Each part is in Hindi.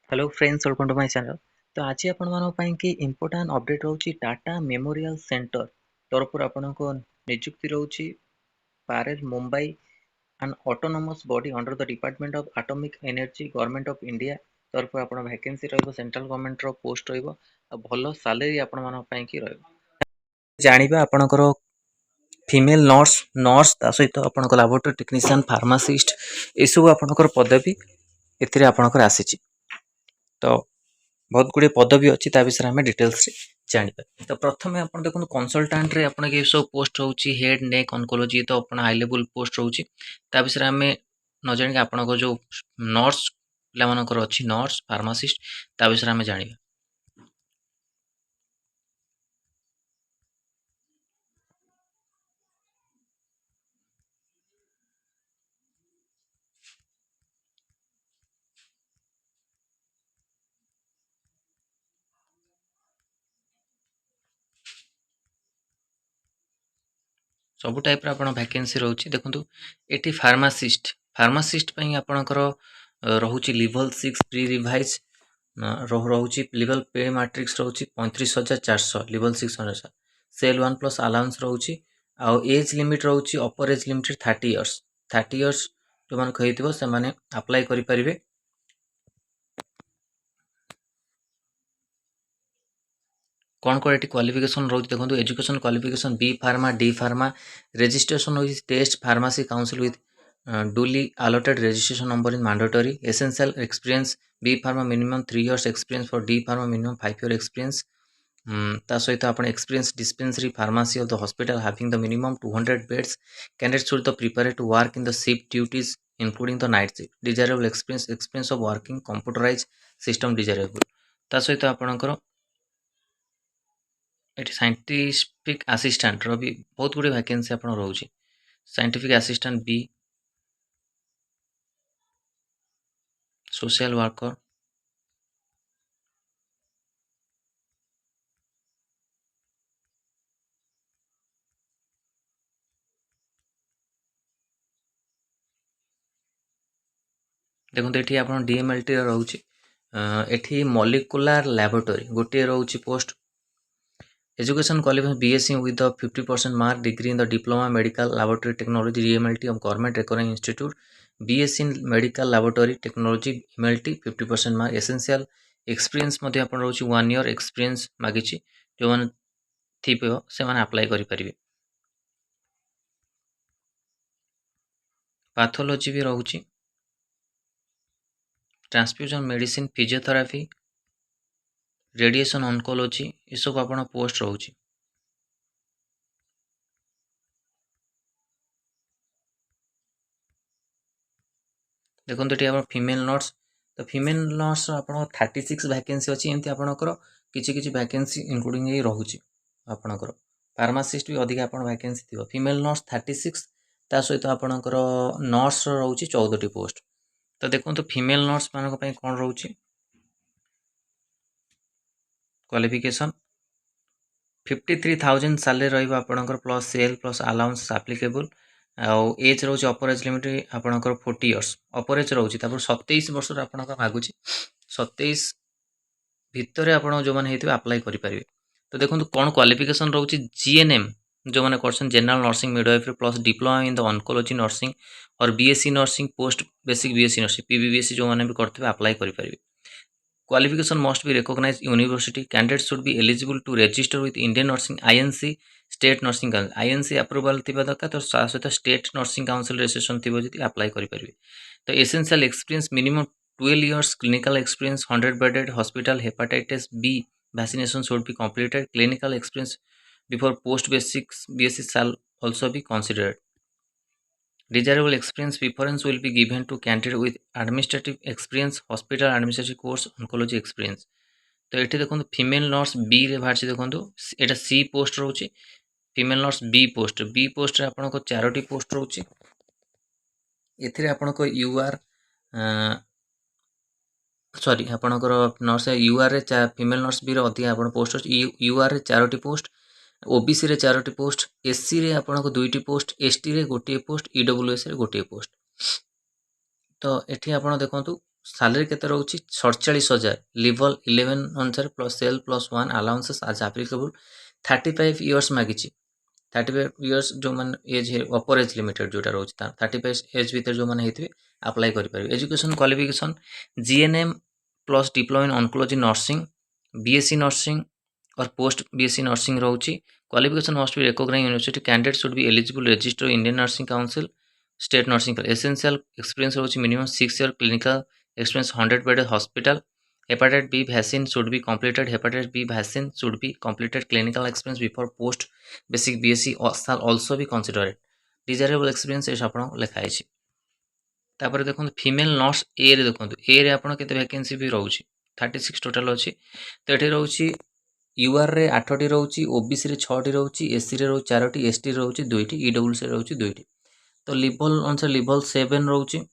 Hello friends, welcome to my channel. तो आज आपण मानक ପାଇଁ କି इम्पोर्टेंट अपडेट रहउची टाटा मेमोरियल सेंटर तरफर आपनको नियुक्ति रहउची Parel Mumbai and autonomous body under the department of atomic energy government of India तरफर आपण वैकेंसी रहइबो सेंट्रल गवर्नमेंट रो पोस्ट रहइबो आ भलो सैलरी आपण मानक ପାଇଁ कि रहइबो। जानिबा आपणकर फीमेल नर्स ता सहित आपणकर लैबोरेटरी टेक्नीशियन फार्मासिस्ट ए सब आपणकर पदवी एथिरे आपणकर आसीची। तो बहुत गुड़े पदवी अच्छी विषय में डिटेल्स जाना। तो प्रथम आप देखो कंसल्टाट रे आप सब पोस्ट रोचे हेड नेक ऑन्कोलॉजी तो आप हाई लेवल पोस्ट रोचे विषय आम न जाणी आप जो नर्स पे अच्छी नर्स फार्मासिस्ट ता विषय आम जाना। सब टाइप वैकेंसी रोचे देखो ये फार्मासिस्ट आपणकर रोचे लेवल 6 प्री रिवाइज रोचे लेवल पे मैट्रिक्स रोचे 35,400 लेवल 6 अनुसार सेल 1 प्लस अलाउंस रोचे आउ एज लिमिट रोचे अपर एज लिमिट 30 इयर्स जो मैंने कही से मैंने अप्लाई करें। कौन कौन ये क्वालिफिकेशन रोज देखो education qualification B pharma D pharma registration होइज test pharmacy council with duly allotted registration number is mandatory essential experience B pharma minimum 3 years experience for D pharma minimum 5 year experience ता सहित आपण experience dispensary pharmacy of the hospital having the minimum 200 beds candidates should the prepared to work in the shift duties including the night shift desirable experience of working computerized system desirable ता सहित आपणकर ये साइंटिफिक असिस्टेंट रो भी बहुत गुड़े वैकेंसी आप रोचे scientific assistant B social worker देखो ये आप डीएमएलटी रोचे एठी मॉलिक्यूलर लैबोरेटरी गोटे रोचे post education qualification BSc with the 50% mark degree in the diploma medical laboratory technology DMLT of government recognised institute BSc in medical laboratory technology MLT 50% mark essential experience मध्य आपण रोचे 1 ईयर एक्सपीरियंस मागिची जो माने थीपे से माने अप्लाई करि परिबे। पैथोलॉजी भी रोचे transfusion medicine physiotherapy radiation oncology ये सब आपण पोस्ट रोचे। देखो ये फीमेल नर्स तो फीमेल नर्स आप 36 वैकेंसी अच्छी एमती आपंकर किसी वैकेंसी इनक्लूडिंग ये रोचे आपंकर फार्मासिस्ट भी अधिक आप वैकेंसी थी फीमेल नर्स 36 ता सहित आपंकर नर्स रोचे 14 पोस्ट। तो देखो फीमेल नर्स मान कौन रोचे क्वालिफिकेशन 53,000 सैलरी रहा प्लस सेल प्लस अलाउंस एप्लिकेबल आउ एज रोचे अपर एज लिमिट आपंकर 40 इयर्स अपर एज रोचे 27 वर्ष आप मागुच 27 भितर आप जो मैंने अप्लाई करेंगे। तो देखो कौन क्वालिफिकेशन रोचे जीएनएम जो मैंने कर general nursing midwifery plus diploma in the oncology nursing और BSc nursing post basic BSc nursing PBBSc जो मैंने भी करते अप्लाई करेंगे। Qualification must be recognized university. Candidates should be eligible to register with Indian Nursing INC State Nursing Council. INC approval थिबा दरकार तो सहित State Nursing Council registration थिबो जति अप्लाई करि परिबे। तो essential experience minimum 12 years clinical experience 100 bedded hospital hepatitis B vaccination should be completed. Clinical experience before post basics BSc shall also be considered. Desirable experience preference will be given to candidate with administrative experience, hospital administrative course, oncology experience. तो ये देखो फीमेल नर्स बी रे बाहर देखो यहाँ सी पोस्ट रोचे फीमेल नर्स बी पोस्ट आपन को 4टी पोस्ट रोचे एथिरे आपन को यूआर सॉरी आपनकर नर्स यूआर रे फीमेल नर्स बी रे अधिक आपन पोस्ट रोचे यूआर रे 4टी पोस्ट ओबीसी रे 4टी पोस्ट एससी रे आपन को 2टी पोस्ट एसटी रे गोटे पोस्ट ईडब्ल्यूएस रे गोटे पोस्ट। तो एठी आपण देखंतु सैलरी केते रोची 47,000 लेवल 11 अनुसार प्लस सेल प्लस 1 अलाउंसेस आज एप्लीकेबल 35 इयर्स मागिची 35 इयर्स जो मान एज है अपर एज लिमिटेड जोटा रोची 35 एज भीतर जो मान हेतिबे अप्लाई करि परिबे education qualification GNM plus diploma in oncology nursing BSc nursing और पोस्ट बीएससी नर्सिंग रोची qualification must be recognised university candidate should be eligible register Indian nursing council state nursing essential experience रोची minimum 6 year clinical experience 100 bedded hospital. Hepatitis B vaccine should be completed. Hepatitis B vaccine should be completed. Clinical experience before post basic BSc shall also be considered. Desirable experience is आपन लिखा है तापर देखो फीमेल नर्स ए रे देखो ए रे आपन केते वैकेंसी भी रहउची 36 टोटल अछि तो एठी रहउची यूआर रे 8 टी रहउची ओबीसी रे 6 टी रहउची एससी रे रहउ 4 टी एसटी रे रहउची 2 टी ईडब्ल्यूसी रे रहउची 2 टी तो लेवल अनुसार लेवल 7 रहउची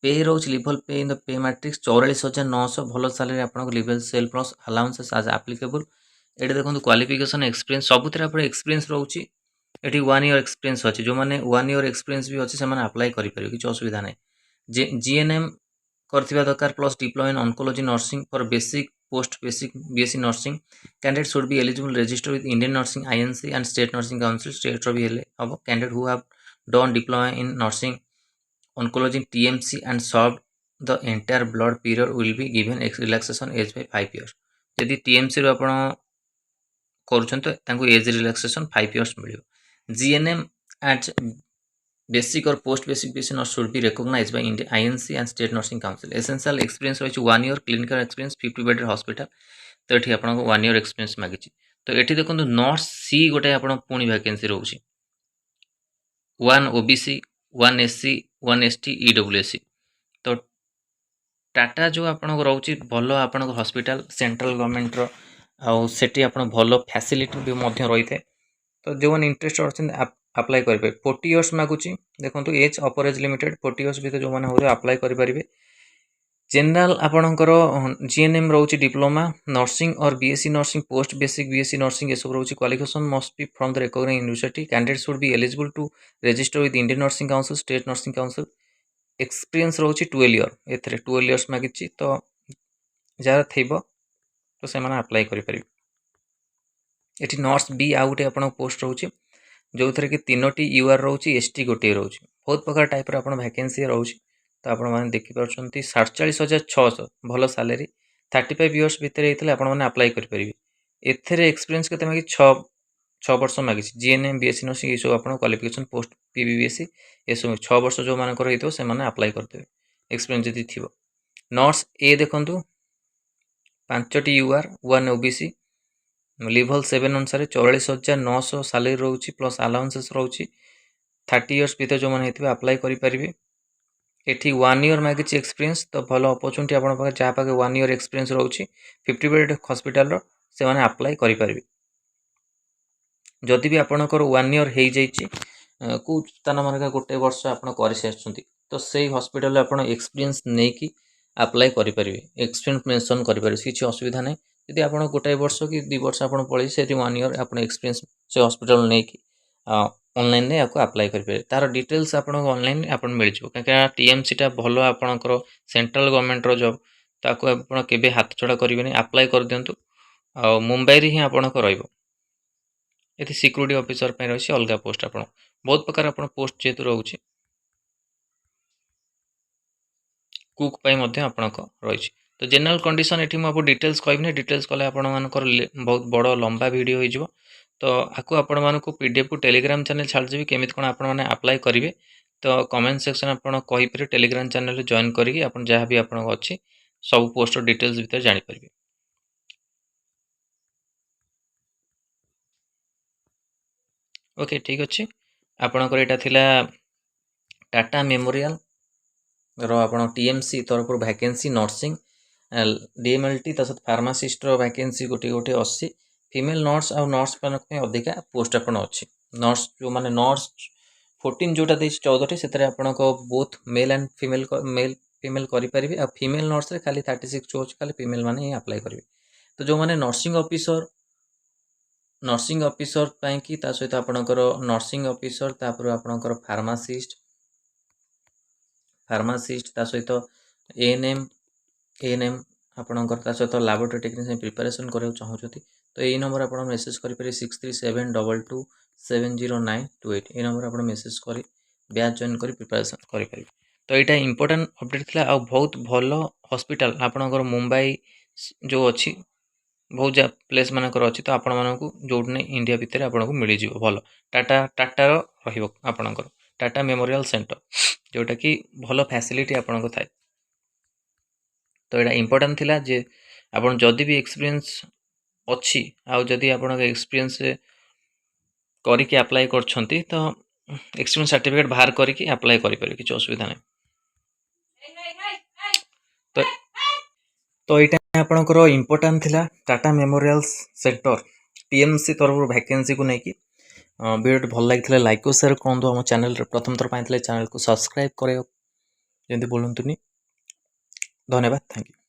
पे रोचे लेवल पे इन द पे मैट्रिक्स 44,900 भल सैलरी आपको लेवल सेल प्लस अलाउंसेस आज एप्लीकेबल ये देखो क्वालिफिकेशन एक्सपीरियंस सबुतिर आप एक्सपीरियंस रोचे ये 1 ईयर एक्सपीरियंस अच्छी जो मैंने 1 ईयर एक्सपीरियंस भी अच्छे से अप्लाई करेंगे किसी असुविधा ना जीएनएम करथिबा दरकार plus diploma in oncology nursing for basic post basic BSc nursing candidate should be eligible register with Indian nursing INC and state nursing council state भी हम candidate who have done diploma in nursing oncology TMC and served the entire blood period will be given relaxation age by 5 years यदि TMC रो आपण करूछन तो तांको एज रिलैक्सेशन 5 years मिलियो GNM at basic or post basic BSc nurse should be recognized by India INC and state nursing council essential experience होइछ 1 year clinical experience 50 bedded hospital तो एठी आपण 1 year experience मागिछि तो एठी देखंतु नर्स सी गोटे आपण पुनी vacancy रहउछि 1 OBC 1 SC 1 ST EWSC तो टाटा जो आपन रोची भलो आपन हॉस्पिटल सेंट्रल गवर्नमेंट रो आ सेठी आपन भलो फैसिलिटी भी मध्य रही थे तो जो मन इंटरेस्ट अछन अप्लाई करबे 40 इयर्स मागुची देखंतु age upper age limited 40 years भीतर जो माने हो अप्लाई करि परिबे जनरल आपणकर जीएनएम रोची डिप्लोमा नर्सिंग और BSc nursing post basic BSc nursing ये सब रोची qualification must be from the recognised university candidate should be eligible to register with Indian nursing council state nursing council experience रोची 12 ईयर एथरे 12 इयर्स मागिची तो जार थेबो तो से माने अप्लाई करि परिबे एठी नर्स बी आउटे आपण पोस्ट रोची जो थरे कि तीनोटी यूआर रोची एसटी गोटे रोची बहुत प्रकार टाइप रो आपण वैकेंसी रोची तो आपण माने देखि परछंती 47,600 भलो सैलरी 35 इयर्स भीतर हेतले आपण माने अप्लाई करि परिबे एथरे एक्सपीरियंस केते मागी 6 वर्ष मागी जीएनएम बीएससी नर्सिंग इसो आपण क्वालिफिकेशन पोस्ट पीबीबीएससी एसो 6 वर्ष जो मानकर हेतो से माने अप्लाई करते एक्सपीरियंस जदी थिबो नर्स ए देखंतु 5 टी यूआर 1 ओबीसी लेवल 7 अनुसार 44,900 सैलरी रहउची प्लस अलाउंसेस रहउची 30 इयर्स भीतर जो माने हेतिबे अप्लाई करि परिबे एठी 1 ईयर मागिची एक्सपीरियंस तो भलो अपॉर्चुनिटी आपण पाके जा पाके 1 ईयर एक्सपीरियंस रहउची 50 बेड हॉस्पिटल रो से माने अप्लाई करि परिबे जदि भी आपणकर 1 ईयर हेइ जाइची को स्थान मानका गोटे वर्ष आपण करि सेछुंती तो सेही हॉस्पिटल आपण एक्सपीरियंस नै कि अप्लाई करि परिबे एक्सपीरियंस मेंशन करि परिबे किछि असुविधा नै यदि आपण गोटे वर्ष कि 2 वर्ष आपण पळै सेठी 1 ईयर आपण एक्सपीरियंस से हॉस्पिटल नै कि ऑनलाइन ने आपको अप्लाई कर पे तार डिटेल्स आपण ऑनलाइन आपण मिल जो काका टीएमसी टा भलो आपणकर सेंट्रल गवर्नमेंट रो जॉब ताको आपण केबे हाथ छडा करिवे नै अप्लाई कर दियंतु आ मुंबई रे ही आपण को रहइबो एथि सिक्योरिटी ऑफिसर पे रहछि अलगा पोस्ट आपण बहुत प्रकार आपण पोस्ट जेतु रहउछि कुक पई मध्ये आपण को रहछि तो जनरल कंडीशन एठी म आपको डिटेल्स कहबि नै डिटेल्स कले आपण मानकर बहुत बड़ लंबा वीडियो होई जिवो तो आपको आपण मानको पीडीएफ को टेलीग्राम चैनल छाड़ देबी केमित कोन आपण माने अप्लाई करिवे तो कमेंट सेक्शन आपण कहि पर टेलीग्राम चैनल रे जॉइन करिके आपण जहा भी आपण अछि सब पोस्ट डिटेल्स भीतर जानि परिबे ओके ठीक अछि आपणकर एटा थिला टाटा मेमोरियल रो आपण टीएमसी तरफ वैकेंसी नर्सिंग डीएमएलटी तसत फार्मासिस्ट रो वैकेंसी गोटे गोटे 80 फीमेल नर्स आ नर्स पे अधिका पोस्ट आपण अछि नर्स जो माने नर्स 14 जोटा दे 14 सेतरे आपण को बोथ मेल एंड फीमेल करि परिबे आ फीमेल नर्स रे खाली 36 जो खाली फीमेल माने ही अप्लाई करिवे तो जो माने नर्सिंग ऑफिसर पई कि ता सहित आपणकर नर्सिंग ऑफिसर तापर आपणकर फार्मासिस्ट फार्मासीस्ट ता सहित एएनएम ଆପଣଙ୍କର ତା ସହିତ ଲାବୋରେଟୋରୀ ଟେକ୍ନିସିଆନ୍ ପ୍ରିପାରେସନ୍ କରିବାକୁ ଚାହୁଁଛନ୍ତି ତ ଏଇ ନମ୍ବର ଆପଣ ମେସେଜ୍ କରିପାରିବେ 6372270928 ଏଇ ନମ୍ବର ଆପଣ ମେସେଜ୍ କରି ବ୍ୟାଚ୍ ଜଏନ୍ କରି ପ୍ରିପାରେସନ୍ କରିପାରିବେ। ତ ଏଇଟା ଇମ୍ପୋର୍ଟାଣ୍ଟ ଅପଡେଟ୍ ଥିଲା ଆଉ ବହୁତ ଭଲ ହସ୍ପିଟାଲ ଆପଣଙ୍କର ମୁମ୍ବାଇ ଯେଉଁ ଅଛି ବହୁତ ପ୍ଲେସ୍ ମାନଙ୍କର ଅଛି ତ ଆପଣମାନଙ୍କୁ ଯେଉଁଠି ନାହିଁ ଇଣ୍ଡିଆ ଭିତରେ ଆପଣଙ୍କୁ ମିଳିଯିବ ଭଲ ଟାଟାର ରହିବ ଆପଣଙ୍କର ଟାଟା ମେମୋରିଆଲ ସେଣ୍ଟର ଯେଉଁଟାକି ଭଲ ଫ୍ୟାସିଲିଟି ଆପଣଙ୍କ ଥାଏ। ତ ଏଇଟା ଇମ୍ପୋର୍ଟାଣ୍ଟ ଥିଲା ଯେ ଆପଣ ଯଦି ବି ଏକ୍ସପିରିଏନ୍ସ ଅଛି ଆଉ ଯଦି ଆପଣଙ୍କ ଏକ୍ସପିରିଏନ୍ସ କରିକି ଆପ୍ଲାଏ କରୁଛନ୍ତି ତ ଏକ୍ସପିରିଏନ୍ସ ସାର୍ଟିଫିକେଟ୍ ବାହାର କରିକି ଆପ୍ଲାଏ କରିପାରିବେ କିଛି ଅସୁବିଧା ନାହିଁ। ତ ଏଇଟା ଆପଣଙ୍କର ଇମ୍ପୋର୍ଟାଣ୍ଟ ଥିଲା ଟାଟା ମେମୋରିଆଲ ସେଣ୍ଟର ଟିଏମସି ତରଫରୁ ଭ୍ୟାକେନ୍ସିକୁ ନେଇକି ଭିଡ଼ିଓଟି ଭଲ ଲାଗିଥିଲେ ଲାଇକ୍ ଓ ସେୟାର କରନ୍ତୁ। ଆମ ଚ୍ୟାନେଲରେ ପ୍ରଥମ ଥର ପାଇଁ ଥିଲେ ଚ୍ୟାନେଲକୁ ସବସ୍କ୍ରାଇବ୍ କରିବାକୁ ଯେମିତି ଭୁଲନ୍ତୁନି। ଧନ୍ୟବାଦ, ଥ୍ୟାଙ୍କ ୟୁ।